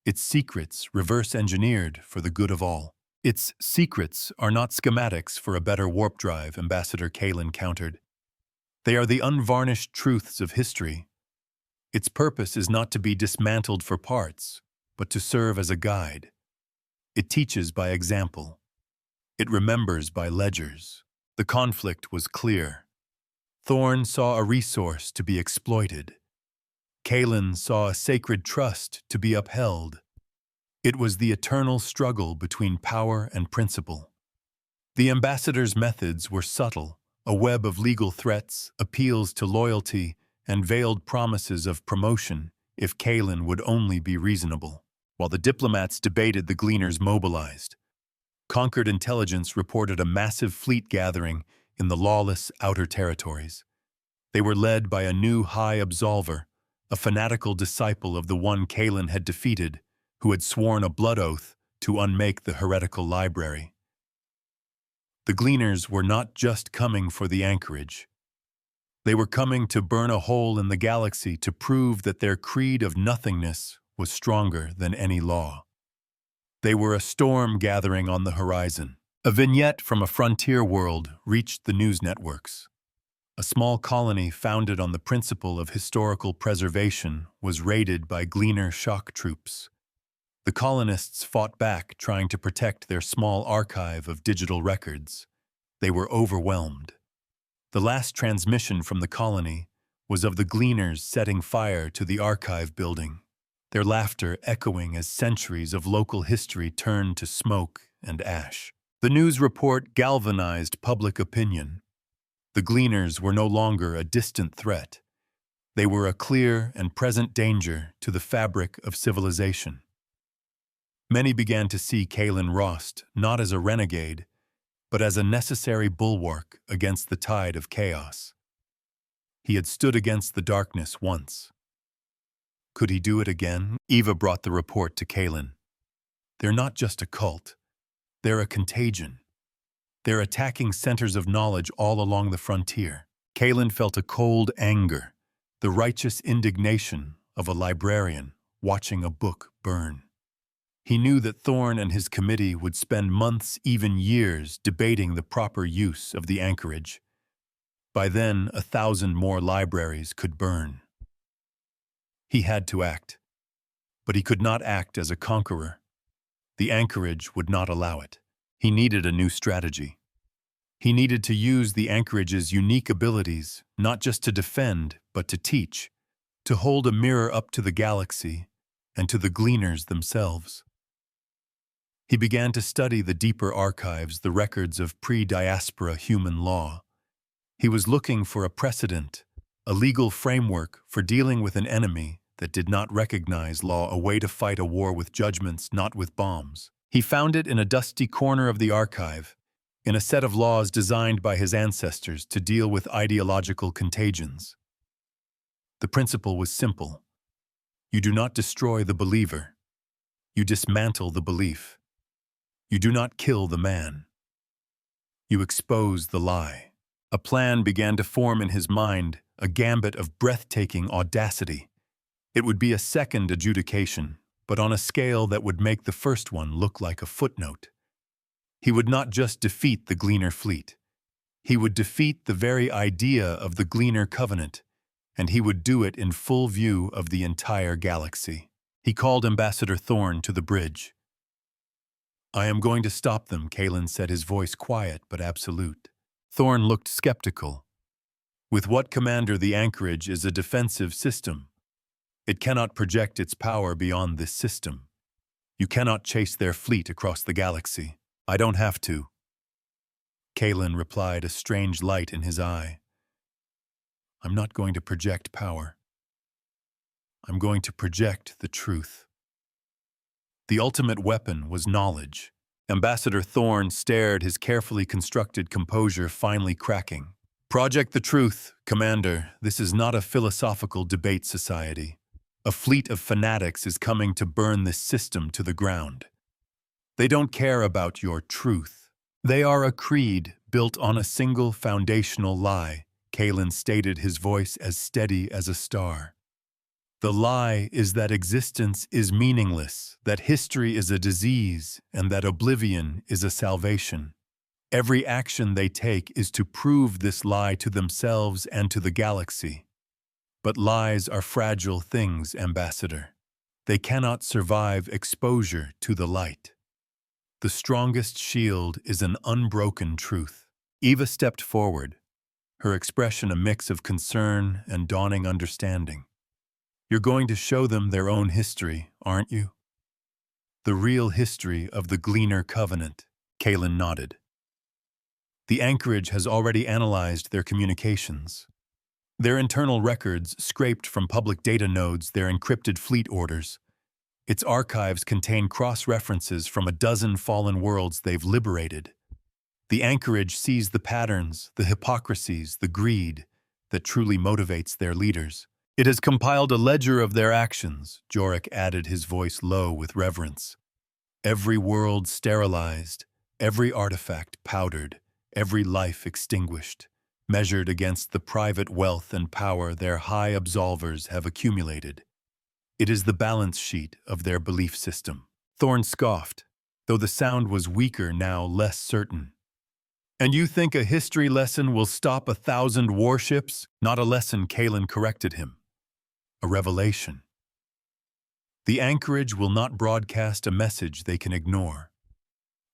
its secrets reverse-engineered for the good of all. Its secrets are not schematics for a better warp drive, Ambassador Kalen countered. They are the unvarnished truths of history. Its purpose is not to be dismantled for parts, but to serve as a guide. It teaches by example. It remembers by ledgers. The conflict was clear. Thorn saw a resource to be exploited. Kalen saw a sacred trust to be upheld. It was the eternal struggle between power and principle. The ambassador's methods were subtle, a web of legal threats, appeals to loyalty, and veiled promises of promotion if Kalen would only be reasonable. While the diplomats debated, the gleaners mobilized. Conquered intelligence reported a massive fleet gathering in the lawless outer territories. They were led by a new High Absolver, a fanatical disciple of the one Kalen had defeated, who had sworn a blood oath to unmake the heretical library. The gleaners were not just coming for the Anchorage. They were coming to burn a hole in the galaxy, to prove that their creed of nothingness was stronger than any law. They were a storm gathering on the horizon. A vignette from a frontier world reached the news networks. A small colony founded on the principle of historical preservation was raided by gleaner shock troops. The colonists fought back, trying to protect their small archive of digital records. They were overwhelmed. The last transmission from the colony was of the gleaners setting fire to the archive building, their laughter echoing as centuries of local history turned to smoke and ash. The news report galvanized public opinion. The gleaners were no longer a distant threat. They were a clear and present danger to the fabric of civilization. Many began to see Kalen Rost not as a renegade, but as a necessary bulwark against the tide of chaos. He had stood against the darkness once. Could he do it again? Eva brought the report to Kalen. They're not just a cult. They're a contagion. They're attacking centers of knowledge all along the frontier. Kalen felt a cold anger, the righteous indignation of a librarian watching a book burn. He knew that Thorne and his committee would spend months, even years, debating the proper use of the anchorage. By then, 1,000 more libraries could burn. He had to act, but he could not act as a conqueror. The anchorage would not allow it. He needed a new strategy. He needed to use the anchorage's unique abilities, not just to defend, but to teach, to hold a mirror up to the galaxy and to the gleaners themselves. He began to study the deeper archives, the records of pre-diaspora human law. He was looking for a precedent, a legal framework for dealing with an enemy that did not recognize law, a way to fight a war with judgments, not with bombs. He found it in a dusty corner of the archive, in a set of laws designed by his ancestors to deal with ideological contagions. The principle was simple. You do not destroy the believer. You dismantle the belief. You do not kill the man. You expose the lie. A plan began to form in his mind, a gambit of breathtaking audacity. It would be a second adjudication, but on a scale that would make the first one look like a footnote. He would not just defeat the Gleaner fleet. He would defeat the very idea of the Gleaner Covenant, and he would do it in full view of the entire galaxy. He called Ambassador Thorne to the bridge. "I am going to stop them," Kalen said, his voice quiet but absolute. Thorne looked skeptical. With what, Commander? The anchorage is a defensive system. It cannot project its power beyond this system. You cannot chase their fleet across the galaxy. I don't have to. Kalen replied, a strange light in his eye. I'm not going to project power. I'm going to project the truth. The ultimate weapon was knowledge. Ambassador Thorne stared, his carefully constructed composure finally cracking. Project the truth, Commander. This is not a philosophical debate society. A fleet of fanatics is coming to burn this system to the ground. They don't care about your truth. They are a creed built on a single foundational lie, Kalen stated, his voice as steady as a star. The lie is that existence is meaningless, that history is a disease, and that oblivion is a salvation. Every action they take is to prove this lie to themselves and to the galaxy. But lies are fragile things, Ambassador. They cannot survive exposure to the light. The strongest shield is an unbroken truth. Eva stepped forward, her expression a mix of concern and dawning understanding. You're going to show them their own history, aren't you? The real history of the Gleaner Covenant, Kalen nodded. The anchorage has already analyzed their communications. Their internal records, scraped from public data nodes, their encrypted fleet orders. Its archives contain cross-references from a dozen fallen worlds they've liberated. The anchorage sees the patterns, the hypocrisies, the greed that truly motivates their leaders. It has compiled a ledger of their actions, Jorik added, his voice low with reverence. Every world sterilized, every artifact powdered, every life extinguished, measured against the private wealth and power their high absolvers have accumulated. It is the balance sheet of their belief system. Thorne scoffed, though the sound was weaker now, less certain. And you think a history lesson will stop 1,000 warships? Not a lesson, Kalen corrected him. A revelation. The anchorage will not broadcast a message they can ignore.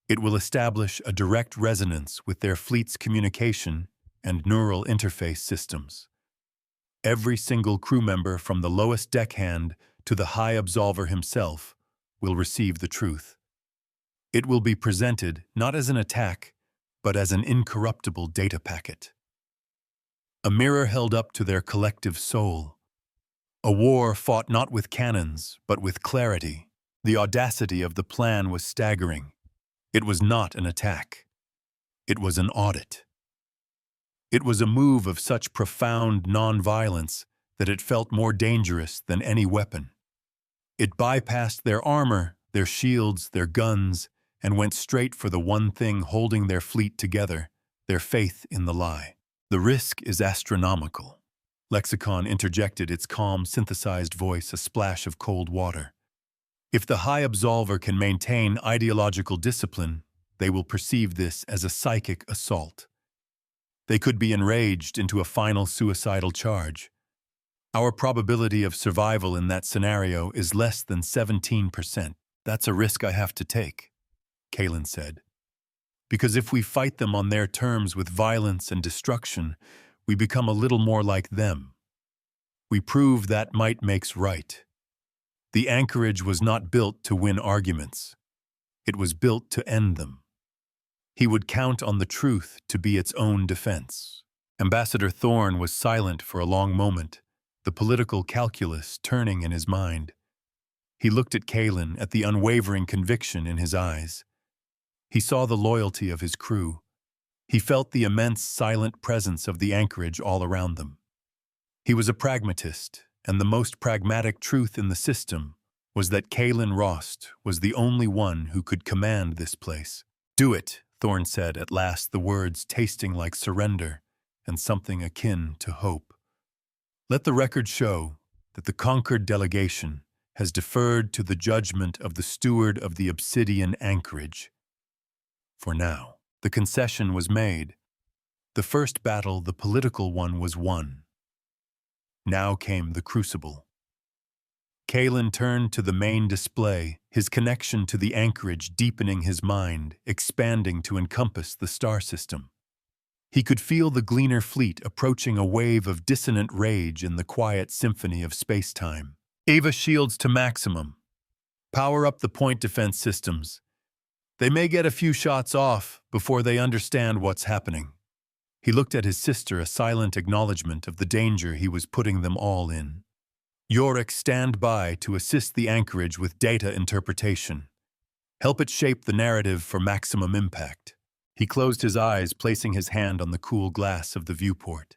It will establish a direct resonance with their fleet's communication and neural interface systems. Every single crew member, from the lowest deckhand to the high absolver himself, will receive the truth. It will be presented not as an attack, but as an incorruptible data packet. A mirror held up to their collective soul. A war fought not with cannons, but with clarity. The audacity of the plan was staggering. It was not an attack. It was an audit. It was a move of such profound non-violence that it felt more dangerous than any weapon. It bypassed their armor, their shields, their guns, and went straight for the one thing holding their fleet together, their faith in the lie. The risk is astronomical. Lexicon interjected its calm, synthesized voice, a splash of cold water. If the High Absolver can maintain ideological discipline, they will perceive this as a psychic assault. They could be enraged into a final suicidal charge. Our probability of survival in that scenario is less than 17%. That's a risk I have to take, Kalen said. Because if we fight them on their terms with violence and destruction, we become a little more like them. We prove that might makes right. The anchorage was not built to win arguments. It was built to end them. He would count on the truth to be its own defense. Ambassador Thorne was silent for a long moment, the political calculus turning in his mind. He looked at Kalen, at the unwavering conviction in his eyes. He saw the loyalty of his crew. He felt the immense silent presence of the anchorage all around them. He was a pragmatist, and the most pragmatic truth in the system was that Kalen Rost was the only one who could command this place. "Do it," Thorne said, at last, the words tasting like surrender and something akin to hope. "Let the record show that the conquered delegation has deferred to the judgment of the steward of the Obsidian Anchorage. For now, the concession was made. The first battle, the political one, was won. Now came the crucible. Kalen turned to the main display, his connection to the anchorage deepening his mind, expanding to encompass the star system. He could feel the Gleaner fleet approaching a wave of dissonant rage in the quiet symphony of space-time. "Ava shields to maximum. Power up the point defense systems. They may get a few shots off before they understand what's happening." He looked at his sister, a silent acknowledgement of the danger he was putting them all in. "Yorick, stand by to assist the anchorage with data interpretation. Help it shape the narrative for maximum impact." He closed his eyes, placing his hand on the cool glass of the viewport.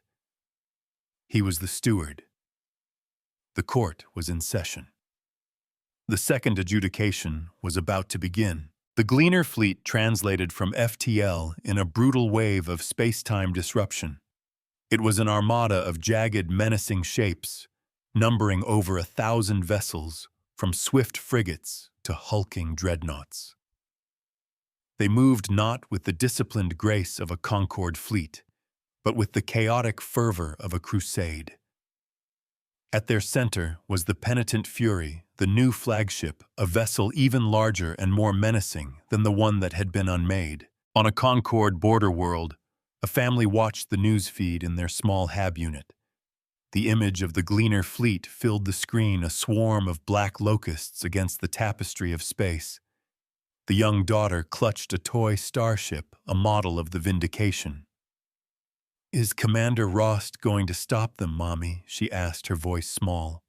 He was the steward. The court was in session. The second adjudication was about to begin. The Gleaner fleet translated from FTL in a brutal wave of space-time disruption. It was an armada of jagged, menacing shapes, numbering over 1,000 vessels, from swift frigates to hulking dreadnoughts. They moved not with the disciplined grace of a Concord fleet, but with the chaotic fervor of a crusade. At their center was the Penitent Fury, the new flagship, a vessel even larger and more menacing than the one that had been unmade. On a Concord border world, a family watched the news feed in their small hab unit. The image of the Gleaner fleet filled the screen, a swarm of black locusts against the tapestry of space. The young daughter clutched a toy starship, a model of the Vindication. "Is Commander Rost going to stop them, Mommy?" she asked, her voice small.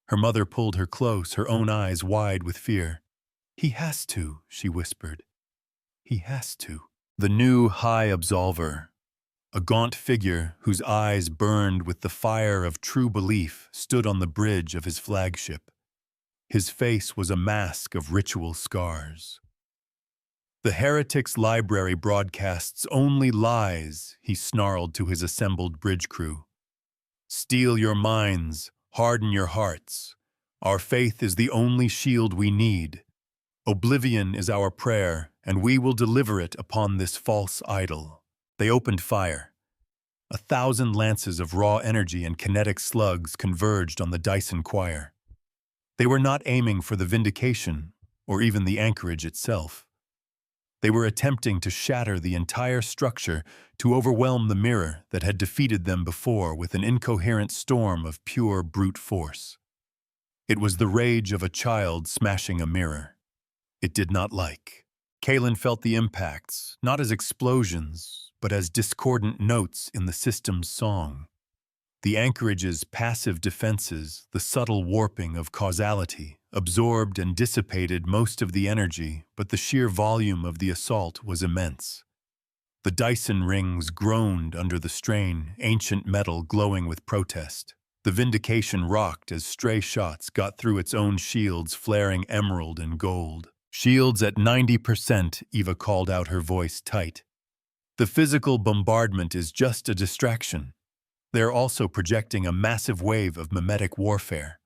Her mother pulled her close, her own eyes wide with fear. "He has to," she whispered. "He has to." The new High Absolver, a gaunt figure whose eyes burned with the fire of true belief, stood on the bridge of his flagship. His face was a mask of ritual scars. "The Heretics' Library broadcasts only lies," he snarled to his assembled bridge crew. "Steel your minds, harden your hearts. Our faith is the only shield we need. Oblivion is our prayer, and we will deliver it upon this false idol." They opened fire. 1,000 lances of raw energy and kinetic slugs converged on the Dyson choir. They were not aiming for the Vindication, or even the anchorage itself. They were attempting to shatter the entire structure, to overwhelm the mirror that had defeated them before with an incoherent storm of pure brute force. It was the rage of a child smashing a mirror. It did not like. Kalen felt the impacts, not as explosions, but as discordant notes in the system's song. The anchorage's passive defenses, the subtle warping of causality, absorbed and dissipated most of the energy, but the sheer volume of the assault was immense. The Dyson rings groaned under the strain, ancient metal glowing with protest. The Vindication rocked as stray shots got through its own shields, flaring emerald and gold. "Shields at 90%, Eva called out, her voice tight. "The physical bombardment is just a distraction. They're also projecting a massive wave of mimetic warfare.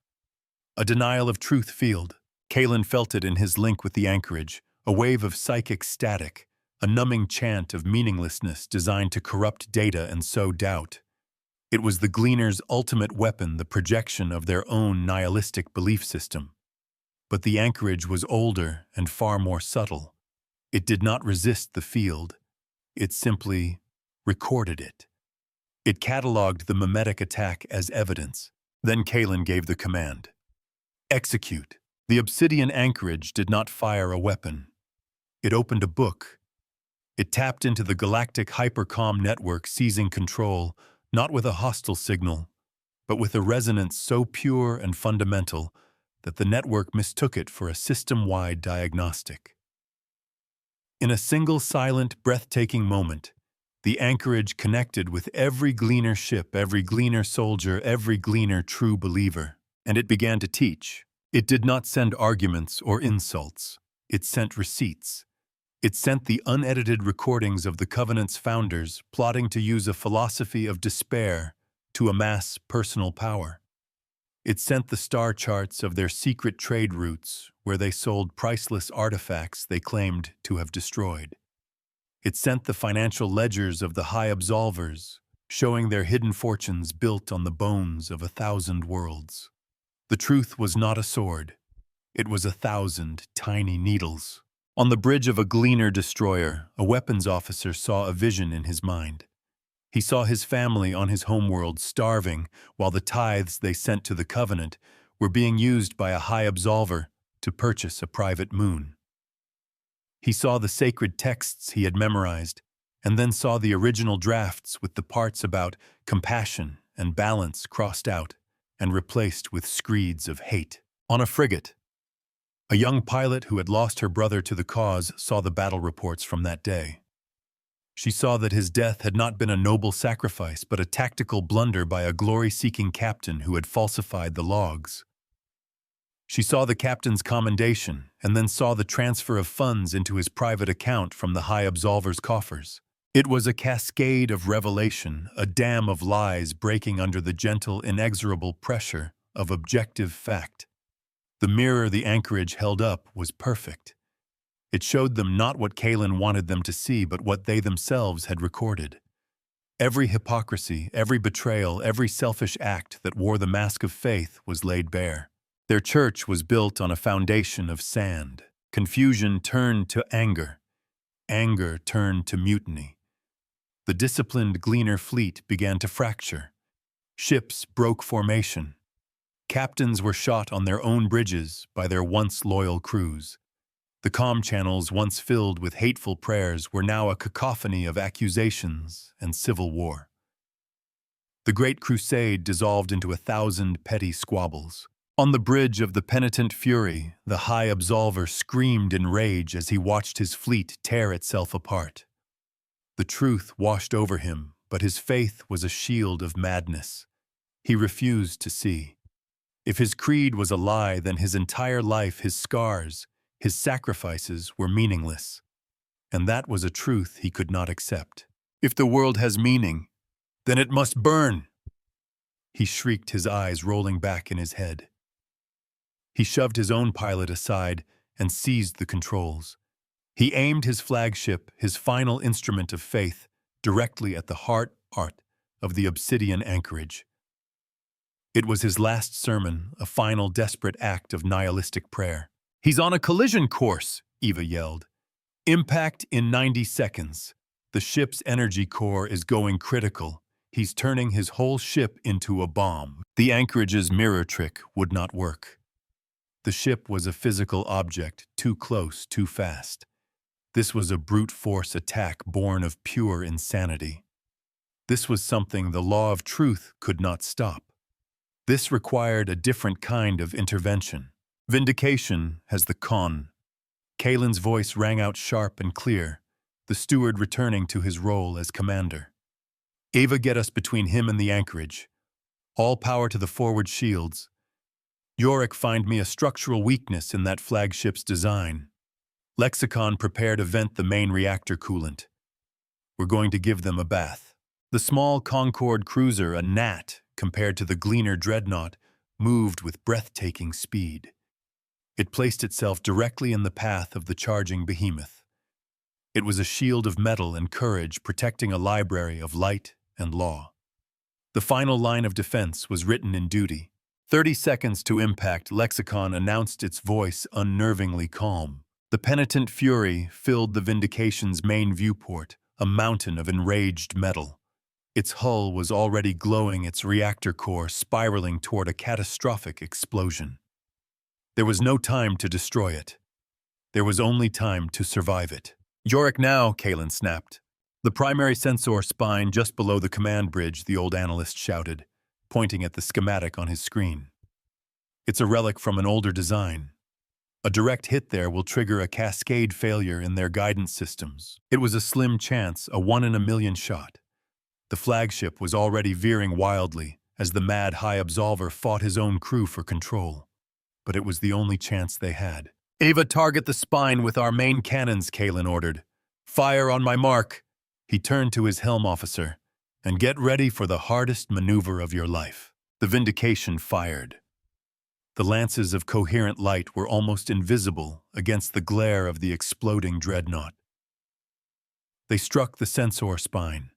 A denial of truth field." Kalen felt it in his link with the anchorage, a wave of psychic static, a numbing chant of meaninglessness designed to corrupt data and sow doubt. It was the Gleaner's ultimate weapon, the projection of their own nihilistic belief system. But the anchorage was older and far more subtle. It did not resist the field. It simply recorded it. It cataloged the mimetic attack as evidence. Then Kalen gave the command. Execute. The obsidian anchorage did not fire a weapon. It opened a book. It tapped into the Galactic hypercom network, seizing control, not with a hostile signal, but with a resonance so pure and fundamental that the network mistook it for a system-wide diagnostic. In a single silent, breathtaking moment, the anchorage connected with every Gleaner ship, every Gleaner soldier, every Gleaner true believer, and it began to teach. It did not send arguments or insults. It sent receipts. It sent the unedited recordings of the Covenant's founders plotting to use a philosophy of despair to amass personal power. It sent the star charts of their secret trade routes where they sold priceless artifacts they claimed to have destroyed. It sent the financial ledgers of the High Absolvers, showing their hidden fortunes built on the bones of 1,000 worlds. The truth was not a sword. It was 1,000 tiny needles. On the bridge of a Gleaner destroyer, a weapons officer saw a vision in his mind. He saw his family on his homeworld starving while the tithes they sent to the Covenant were being used by a High Absolver to purchase a private moon. He saw the sacred texts he had memorized, and then saw the original drafts with the parts about compassion and balance crossed out and replaced with screeds of hate. On a frigate, a young pilot who had lost her brother to the cause saw the battle reports from that day. She saw that his death had not been a noble sacrifice, but a tactical blunder by a glory-seeking captain who had falsified the logs. She saw the captain's commendation, and then saw the transfer of funds into his private account from the High Absolver's coffers. It was a cascade of revelation, a dam of lies breaking under the gentle, inexorable pressure of objective fact. The mirror the anchorage held up was perfect. It showed them not what Kalen wanted them to see, but what they themselves had recorded. Every hypocrisy, every betrayal, every selfish act that wore the mask of faith was laid bare. Their church was built on a foundation of sand. Confusion turned to anger. Anger turned to mutiny. The disciplined Gleaner fleet began to fracture. Ships broke formation. Captains were shot on their own bridges by their once loyal crews. The comm channels, once filled with hateful prayers, were now a cacophony of accusations and civil war. The Great Crusade dissolved into 1,000 petty squabbles. On the bridge of the penitent fury, the High Absolver screamed in rage as he watched his fleet tear itself apart. The truth washed over him, but his faith was a shield of madness. He refused to see. If his creed was a lie, then his entire life, his scars, his sacrifices were meaningless. And that was a truth he could not accept. If the world has meaning, then it must burn! He shrieked, his eyes rolling back in his head. He shoved his own pilot aside and seized the controls. He aimed his flagship, his final instrument of faith, directly at the heart of the obsidian anchorage. It was his last sermon, a final desperate act of nihilistic prayer. "He's on a collision course," Eva yelled. "Impact in 90 seconds. The ship's energy core is going critical. He's turning his whole ship into a bomb." The anchorage's mirror trick would not work. The ship was a physical object, too close, too fast. This was a brute force attack born of pure insanity. This was something the law of truth could not stop. This required a different kind of intervention. Vindication has the con. Kalen's voice rang out sharp and clear, the steward returning to his role as commander. "Ava, get us between him and the anchorage. All power to the forward shields. Yorick, find me a structural weakness in that flagship's design. Lexicon, prepare to vent the main reactor coolant. We're going to give them a bath. The small Concorde cruiser, a gnat compared to the Gleaner dreadnought, moved with breathtaking speed. It placed itself directly in the path of the charging behemoth. It was a shield of metal and courage protecting a library of light and law. The final line of defense was written in duty. 30 seconds to impact, Lexicon announced, its voice unnervingly calm. The penitent fury filled the Vindication's main viewport, a mountain of enraged metal. Its hull was already glowing, its reactor core spiraling toward a catastrophic explosion. There was no time to destroy it. There was only time to survive it. Yorick now, Kalen snapped. The primary sensor spine just below the command bridge, the old analyst shouted, pointing at the schematic on his screen. It's a relic from an older design. A direct hit there will trigger a cascade failure in their guidance systems. It was a slim chance, a 1 in a million shot. The flagship was already veering wildly as the mad High Absolver fought his own crew for control. But it was the only chance they had. Ava, target the spine with our main cannons, Kalen ordered. Fire on my mark. He turned to his helm officer. And get ready for the hardest maneuver of your life. The Vindication fired. The lances of coherent light were almost invisible against the glare of the exploding dreadnought. They struck the sensor spine.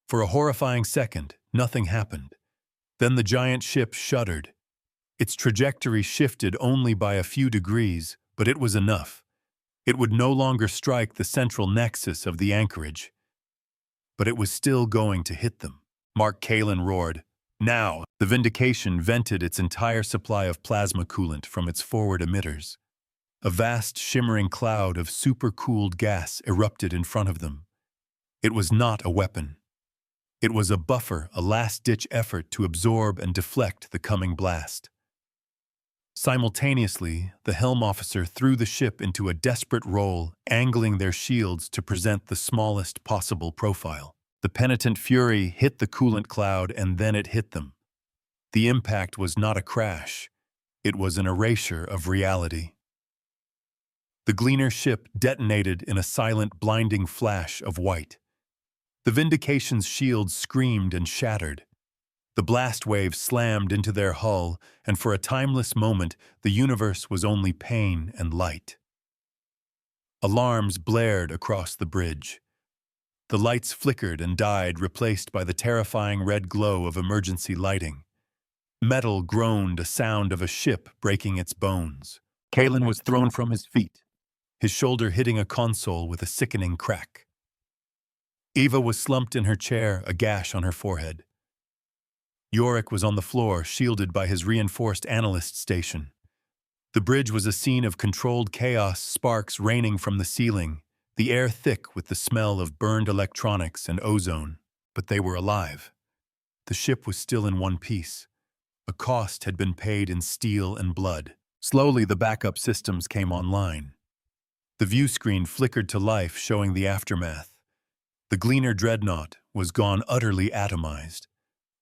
For a horrifying second, nothing happened. Then the giant ship shuddered. Its trajectory shifted only by a few degrees, but it was enough. It would no longer strike the central nexus of the anchorage. But it was still going to hit them. Mark Kalen roared. Now, the Vindication vented its entire supply of plasma coolant from its forward emitters. A vast, shimmering cloud of supercooled gas erupted in front of them. It was not a weapon. It was a buffer, a last-ditch effort to absorb and deflect the coming blast. Simultaneously, the helm officer threw the ship into a desperate roll, angling their shields to present the smallest possible profile. The penitent fury hit the coolant cloud, and then it hit them. The impact was not a crash. It was an erasure of reality. The Gleaner ship detonated in a silent, blinding flash of white. The Vindication's shields screamed and shattered. The blast wave slammed into their hull, and for a timeless moment, the universe was only pain and light. Alarms blared across the bridge. The lights flickered and died, replaced by the terrifying red glow of emergency lighting. Metal groaned, a sound of a ship breaking its bones. Kalen was thrown from his feet, his shoulder hitting a console with a sickening crack. Eva was slumped in her chair, a gash on her forehead. Yorick was on the floor, shielded by his reinforced analyst station. The bridge was a scene of controlled chaos, sparks raining from the ceiling, the air thick with the smell of burned electronics and ozone. But they were alive. The ship was still in one piece. A cost had been paid in steel and blood. Slowly, the backup systems came online. The view screen flickered to life, showing the aftermath. The Gleaner dreadnought was gone, utterly atomized.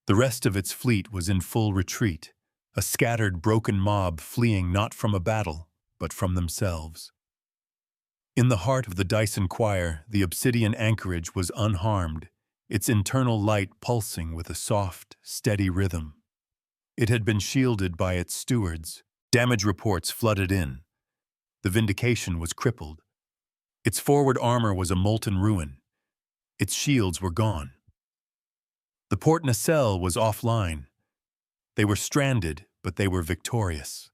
The rest of its fleet was in full retreat, a scattered, broken mob fleeing not from a battle, but from themselves. In the heart of the Dyson Choir, the obsidian anchorage was unharmed, its internal light pulsing with a soft, steady rhythm. It had been shielded by its stewards. Damage reports flooded in. The Vindication was crippled. Its forward armor was a molten ruin. Its shields were gone. The port nacelle was offline. They were stranded, but they were victorious.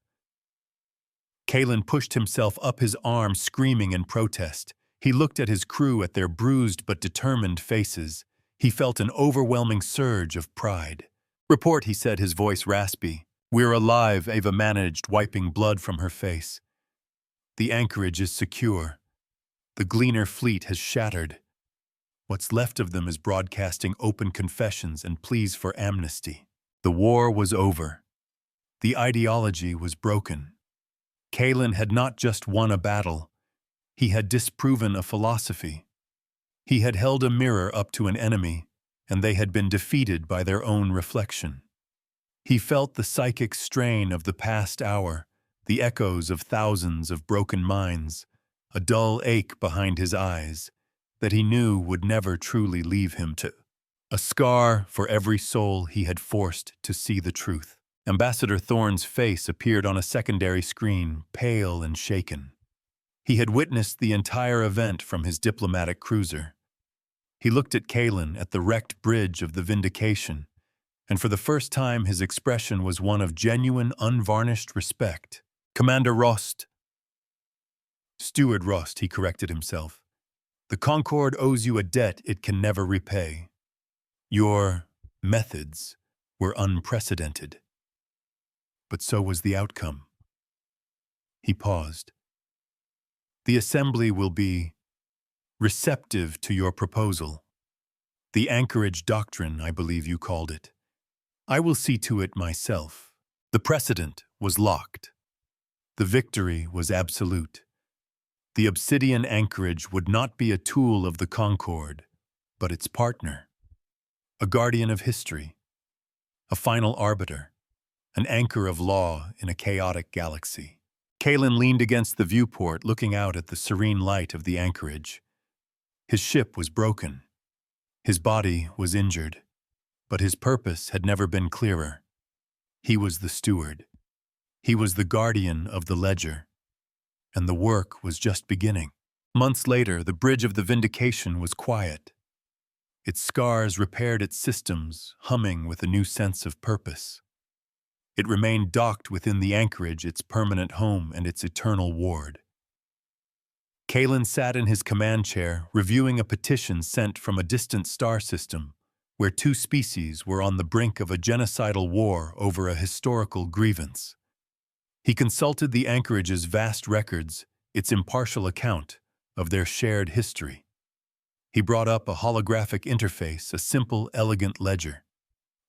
Kalen pushed himself up his arm, screaming in protest. He looked at his crew, at their bruised but determined faces. He felt an overwhelming surge of pride. "Report," he said, his voice raspy. "We're alive," Ava managed, wiping blood from her face. "The anchorage is secure. The Gleaner fleet has shattered. What's left of them is broadcasting open confessions and pleas for amnesty. The war was over. The ideology was broken. Kalen had not just won a battle. He had disproven a philosophy. He had held a mirror up to an enemy, and they had been defeated by their own reflection. He felt the psychic strain of the past hour, the echoes of thousands of broken minds, a dull ache behind his eyes that he knew would never truly leave him to. A scar for every soul he had forced to see the truth. Ambassador Thorne's face appeared on a secondary screen, pale and shaken. He had witnessed the entire event from his diplomatic cruiser. He looked at Kalen at the wrecked bridge of the Vindication, and for the first time his expression was one of genuine, unvarnished respect. Commander Rost. Steward Rost, he corrected himself. The Concorde owes you a debt it can never repay. Your methods were unprecedented. But so was the outcome. He paused. The Assembly will be receptive to your proposal. The Anchorage Doctrine, I believe you called it. I will see to it myself. The precedent was locked. The victory was absolute. The Obsidian Anchorage would not be a tool of the Concorde, but its partner. A guardian of history. A final arbiter. An anchor of law in a chaotic galaxy. Kalen leaned against the viewport, looking out at the serene light of the anchorage. His ship was broken. His body was injured, but his purpose had never been clearer. He was the steward. He was the guardian of the ledger, and the work was just beginning. Months later, the bridge of the Vindication was quiet. Its scars repaired its systems, humming with a new sense of purpose. It remained docked within the anchorage, its permanent home and its eternal ward. Kalen sat in his command chair, reviewing a petition sent from a distant star system, where two species were on the brink of a genocidal war over a historical grievance. He consulted the anchorage's vast records, its impartial account of their shared history. He brought up a holographic interface, a simple, elegant ledger.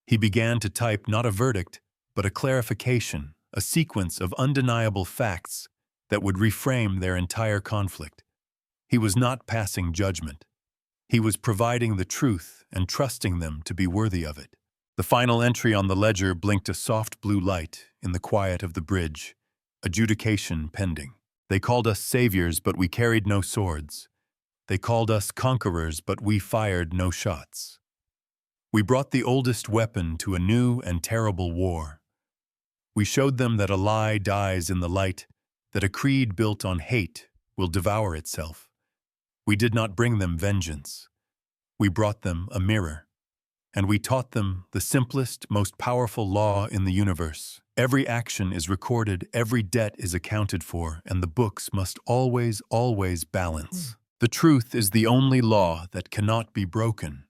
He began to type not a verdict, but a clarification, a sequence of undeniable facts that would reframe their entire conflict. He was not passing judgment. He was providing the truth and trusting them to be worthy of it. The final entry on the ledger blinked a soft blue light in the quiet of the bridge, adjudication pending. They called us saviors, but we carried no swords. They called us conquerors, but we fired no shots. We brought the oldest weapon to a new and terrible war. We showed them that a lie dies in the light, that a creed built on hate will devour itself. We did not bring them vengeance. We brought them a mirror. And we taught them the simplest, most powerful law in the universe. Every action is recorded, every debt is accounted for, and the books must always, always balance. The truth is the only law that cannot be broken.